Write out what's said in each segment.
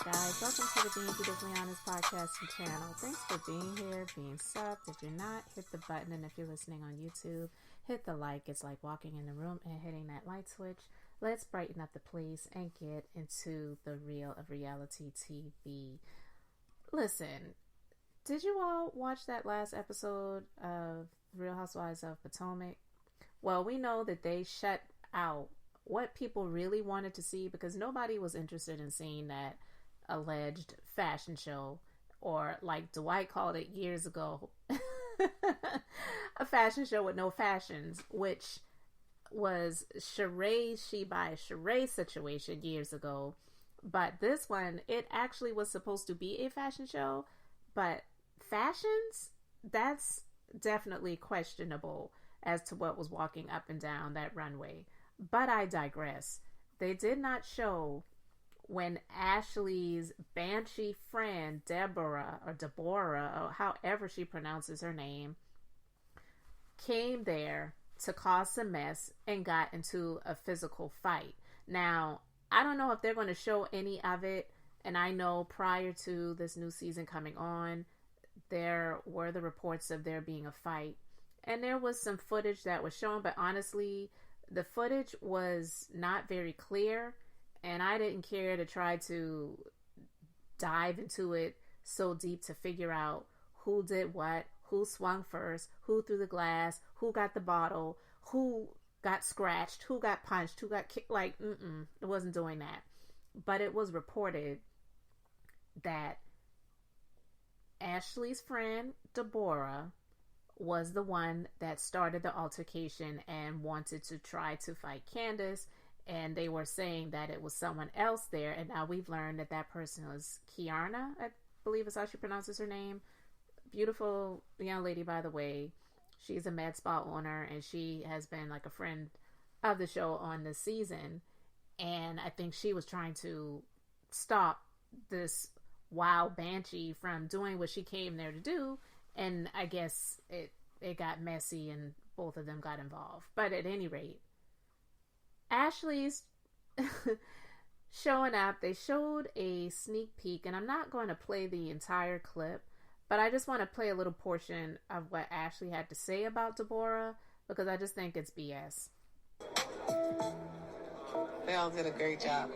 guys? Welcome to the Being Beautifully Honest podcasting channel. Thanks for being here, being subbed. If you're not, hit the button. And if you're listening on YouTube, hit the like. It's like walking in the room and hitting that light switch. Let's brighten up the place and get into the real of reality TV. Listen, did you all watch that last episode of Real Housewives of Potomac? Well, we know that they shut out what people really wanted to see because nobody was interested in seeing that alleged fashion show, or like Dwight called it years ago, a fashion show with no fashions, which was charade she by charade situation years ago. But this one, it actually was supposed to be a fashion show, but fashions, that's definitely questionable as to what was walking up and down that runway. But I digress. They did not show when Ashley's banshee friend, Deborah, or however she pronounces her name, came there to cause some mess and got into a physical fight. Now, I don't know if they're going to show any of it, and I know prior to this new season coming on, there were the reports of there being a fight, and there was some footage that was shown, but honestly, the footage was not very clear, and I didn't care to try to dive into it so deep to figure out who did what, who swung first, who threw the glass, who got the bottle, who got scratched, who got punched, who got kicked. Like, it wasn't doing that. But it was reported that Ashley's friend, Deborah, was the one that started the altercation and wanted to try to fight Candace. And they were saying that it was someone else there. And now we've learned that that person was Kiana, I believe is how she pronounces her name. Beautiful young lady, by the way. She's a med spa owner, and she has been like a friend of the show on this season. And I think she was trying to stop this wild banshee from doing what she came there to do. And I guess it got messy and both of them got involved. But at any rate, Ashley's showing up. They showed a sneak peek, and I'm not going to play the entire clip, but I just want to play a little portion of what Ashley had to say about Deborah, because I just think it's BS. They all did a great job.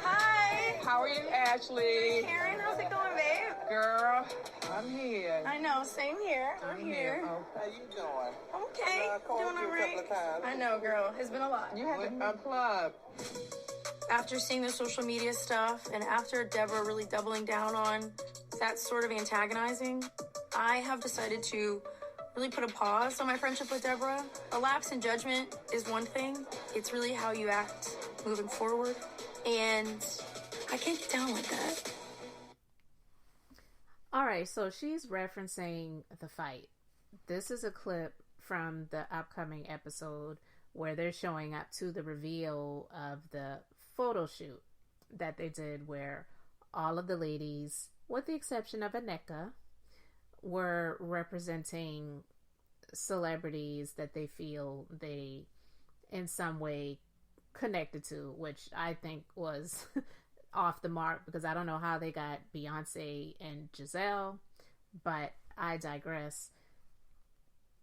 Hi. How are you, Ashley? Karen, how's it going, babe? Girl, I'm here. I know, same here. We're here. Oh, how you doing? I'm okay. I called Doing you all a right. couple of times. I know, girl. It's been a lot. You had to unplug. After seeing the social media stuff, and after Deborah really doubling down on that sort of antagonizing, I have decided to really put a pause on my friendship with Deborah. A lapse in judgment is one thing. It's really how you act moving forward. And I can't get down like that. All right, so she's referencing the fight. This is a clip from the upcoming episode where they're showing up to the reveal of the photo shoot that they did, where all of the ladies, with the exception of Aneka, were representing celebrities that they feel they in some way connected to, which I think was off the mark, because I don't know how they got Beyonce and Giselle, but I digress.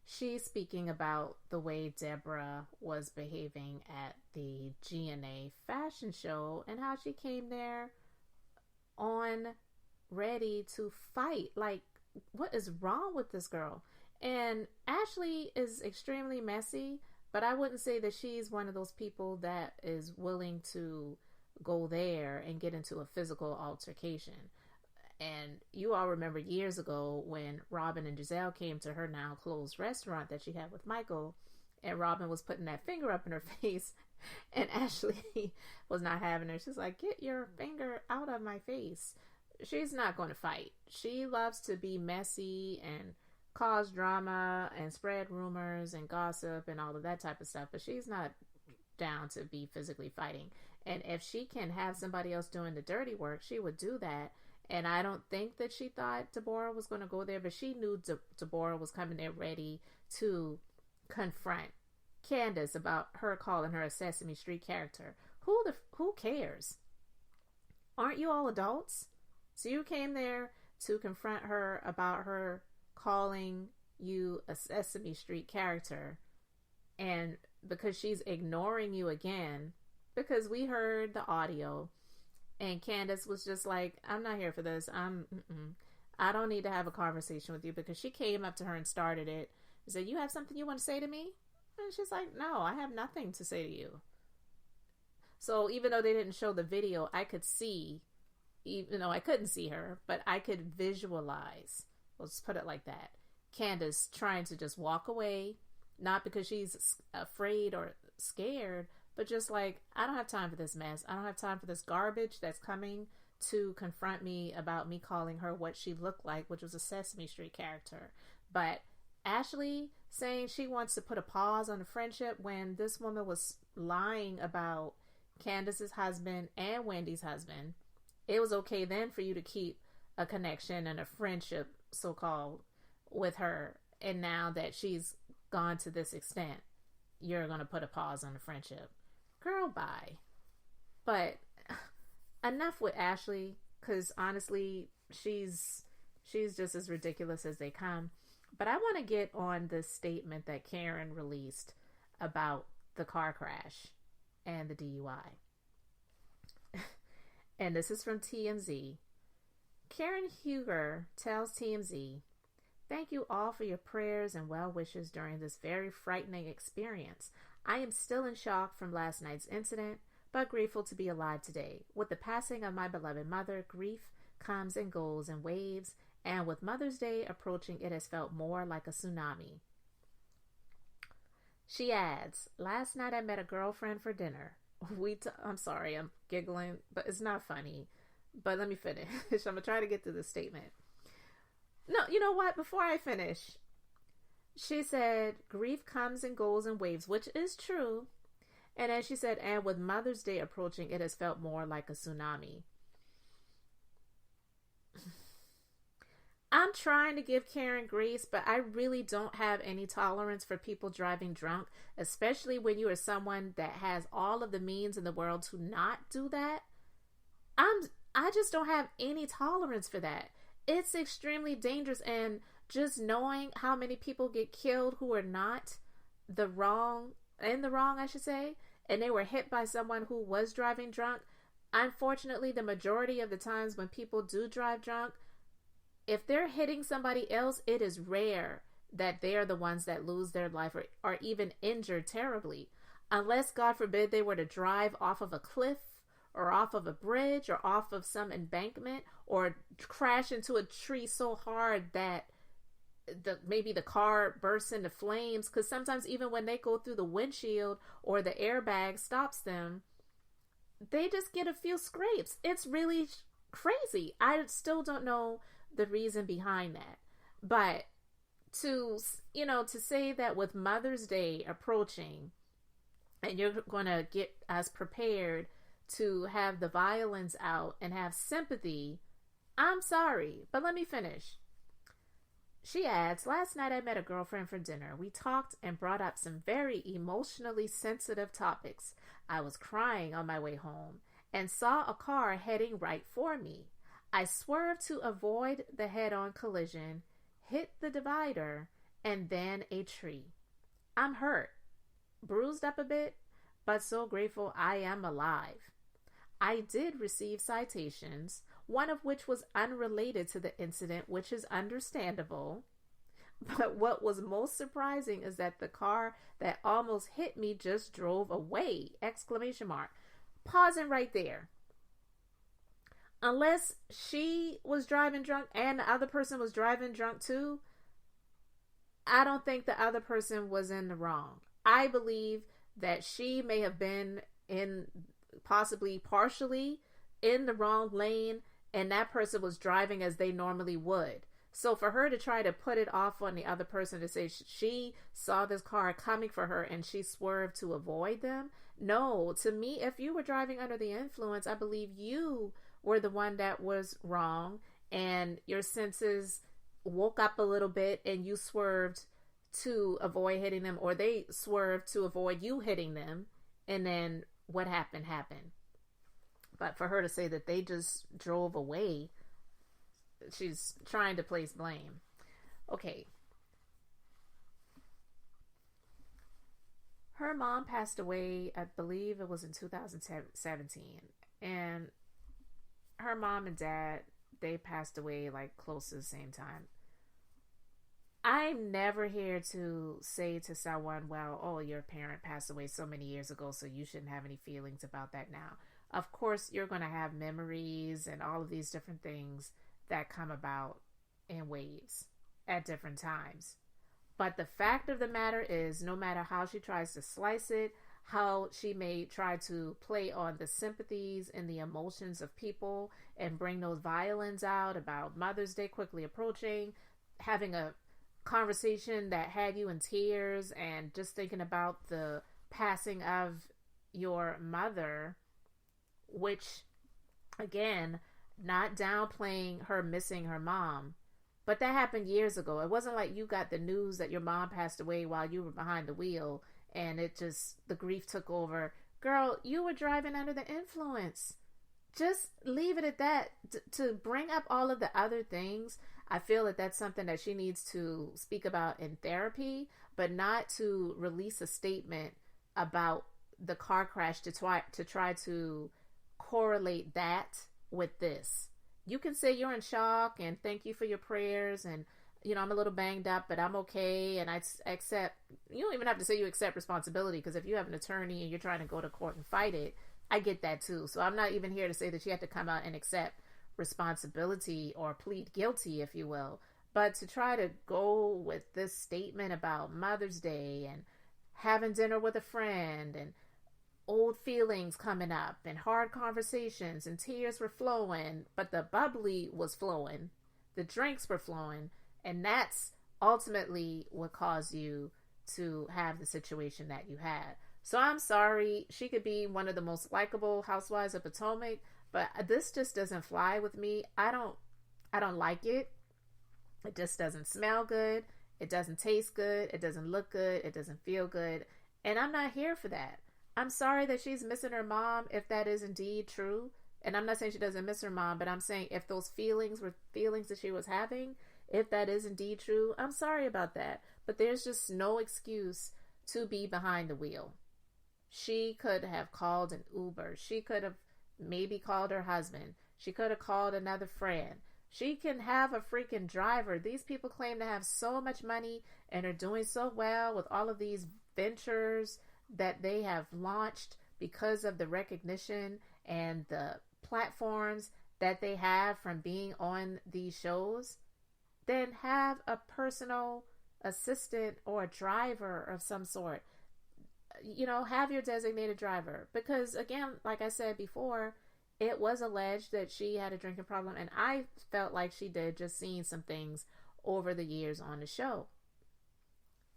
She's speaking about the way Deborah was behaving at the GNA fashion show and how she came there on ready to fight. Like, what is wrong with this girl? And Ashley is extremely messy, but I wouldn't say that she's one of those people that is willing to go there and get into a physical altercation. And you all remember years ago when Robin and Giselle came to her now closed restaurant that she had with Michael, and Robin was putting that finger up in her face, and Ashley was not having her. She's like, get your finger out of my face. She's not going to fight. She loves to be messy and cause drama and spread rumors and gossip and all of that type of stuff, but she's not down to be physically fighting. And if she can have somebody else doing the dirty work, she would do that. And I don't think that she thought Deborah was going to go there, but she knew Deborah was coming there ready to confront Candace about her calling her a Sesame Street character. Who cares? Aren't you all adults? So you came there to confront her about her calling you a Sesame Street character, and because she's ignoring you again, because we heard the audio, and Candace was just like, I'm not here for this. I don't need to have a conversation with you, because she came up to her and started it and said, you have something you want to say to me? And she's like, no, I have nothing to say to you. So even though they didn't show the video, I could see, even though I couldn't see her, but I could visualize, let's put it like that, Candace trying to just walk away, not because she's afraid or scared, but just like, I don't have time for this mess. I don't have time for this garbage that's coming to confront me about me calling her what she looked like, which was a Sesame Street character. But Ashley saying she wants to put a pause on the friendship when this woman was lying about Candace's husband and Wendy's husband, it was okay then for you to keep a connection and a friendship, so-called, with her. And now that she's gone to this extent, you're going to put a pause on the friendship. Girl, bye. But enough with Ashley, because honestly, she's just as ridiculous as they come. But I want to get on this statement that Karen released about the car crash and the DUI. And this is from TMZ. Karenhuger tells TMZ, thank you all for your prayers and well wishes during this very frightening experience. I am still in shock from last night's incident, but grateful to be alive today. With the passing of my beloved mother, grief comes and goes in waves, and with Mother's Day approaching, it has felt more like a tsunami. She adds, last night I met a girlfriend for dinner. I'm sorry, I'm giggling, but it's not funny. But let me finish. I'm going to try to get to the statement. No, you know what? Before I finish, she said, grief comes and goes in waves, which is true. And then she said, and with Mother's Day approaching, it has felt more like a tsunami. I'm trying to give Karen grace, but I really don't have any tolerance for people driving drunk, especially when you are someone that has all of the means in the world to not do that. I just don't have any tolerance for that. It's extremely dangerous, and just knowing how many people get killed who are not in the wrong, I should say, and they were hit by someone who was driving drunk. Unfortunately, the majority of the times when people do drive drunk, if they're hitting somebody else, it is rare that they're the ones that lose their life or are even injured terribly. Unless, God forbid, they were to drive off of a cliff or off of a bridge or off of some embankment or crash into a tree so hard that maybe the car bursts into flames. Because sometimes even when they go through the windshield or the airbag stops them, they just get a few scrapes. It's really crazy. I still don't know the reason behind that. But to say that with Mother's Day approaching and you're going to get us prepared to have the violence out and have sympathy, I'm sorry, but let me finish. She adds, last night I met a girlfriend for dinner. We talked and brought up some very emotionally sensitive topics. I was crying on my way home and saw a car heading right for me. I swerved to avoid the head-on collision, hit the divider, and then a tree. I'm hurt, bruised up a bit, but so grateful I am alive. I did receive citations, one of which was unrelated to the incident, which is understandable. But what was most surprising is that the car that almost hit me just drove away! ! Pausing right there. Unless she was driving drunk and the other person was driving drunk too, I don't think the other person was in the wrong. I believe that she may have been possibly partially in the wrong lane, and that person was driving as they normally would. So for her to try to put it off on the other person to say she saw this car coming for her and she swerved to avoid them, no. To me, if you were driving under the influence, I believe you were the one that was wrong and your senses woke up a little bit and you swerved to avoid hitting them, or they swerved to avoid you hitting them, and then what happened. But for her to say that they just drove away, she's trying to place blame. Okay. Her mom passed away, I believe it was in 2017. And her mom and dad, they passed away like close to the same time. I'm never here to say to someone, well, oh, your parent passed away so many years ago, so you shouldn't have any feelings about that now. Of course, you're going to have memories and all of these different things that come about in waves at different times. But the fact of the matter is, no matter how she tries to slice it, how she may try to play on the sympathies and the emotions of people and bring those violins out about Mother's Day quickly approaching, having a conversation that had you in tears and just thinking about the passing of your mother, which, again, not downplaying her missing her mom, but that happened years ago. It wasn't like you got the news that your mom passed away while you were behind the wheel and the grief took over. Girl, you were driving under the influence. Just leave it at that. To bring up all of the other things, I feel that that's something that she needs to speak about in therapy, but not to release a statement about the car crash to try to correlate that with this. You can say you're in shock and thank you for your prayers and, I'm a little banged up, but I'm okay. And I accept, you don't even have to say you accept responsibility, because if you have an attorney and you're trying to go to court and fight it, I get that too. So I'm not even here to say that you have to come out and accept responsibility or plead guilty, if you will. But to try to go with this statement about Mother's Day and having dinner with a friend and old feelings coming up and hard conversations and tears were flowing, but the bubbly was flowing, the drinks were flowing, and that's ultimately what caused you to have the situation that you had. So I'm sorry, she could be one of the most likable housewives of Potomac, but this just doesn't fly with me. I don't like it. It just doesn't smell good. It doesn't taste good. It doesn't look good. It doesn't feel good. And I'm not here for that. I'm sorry that she's missing her mom, if that is indeed true. And I'm not saying she doesn't miss her mom, but I'm saying if those feelings were feelings that she was having, if that is indeed true, I'm sorry about that. But there's just no excuse to be behind the wheel. She could have called an Uber. She could have maybe called her husband. She could have called another friend. She can have a freaking driver. These people claim to have so much money and are doing so well with all of these ventures that they have launched because of the recognition and the platforms that they have from being on these shows. Then have a personal assistant or a driver of some sort. Have your designated driver. Because again, like I said before, it was alleged that she had a drinking problem, and I felt like she did, just seeing some things over the years on the show.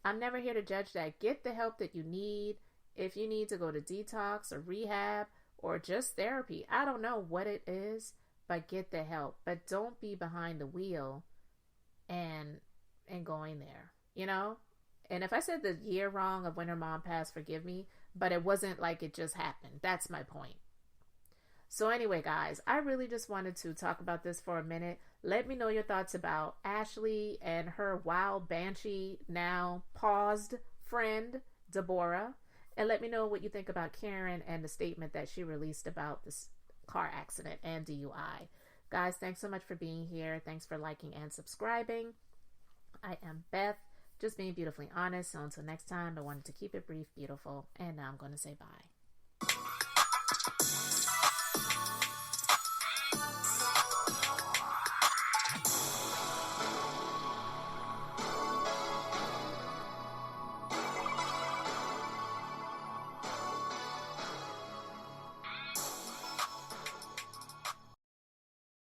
I'm never here to judge that. Get the help that you need. If you need to go to detox or rehab or just therapy, I don't know what it is, but get the help. But don't be behind the wheel and going there, And if I said the year wrong of when her mom passed, forgive me, but it wasn't like it just happened. That's my point. So anyway, guys, I really just wanted to talk about this for a minute. Let me know your thoughts about Ashley and her wild banshee, now paused friend, Deborah. And let me know what you think about Karen and the statement that she released about this car accident and DUI. Guys, thanks so much for being here. Thanks for liking and subscribing. I am Beth, just being beautifully honest. So until next time, I wanted to keep it brief, beautiful, and now I'm going to say bye.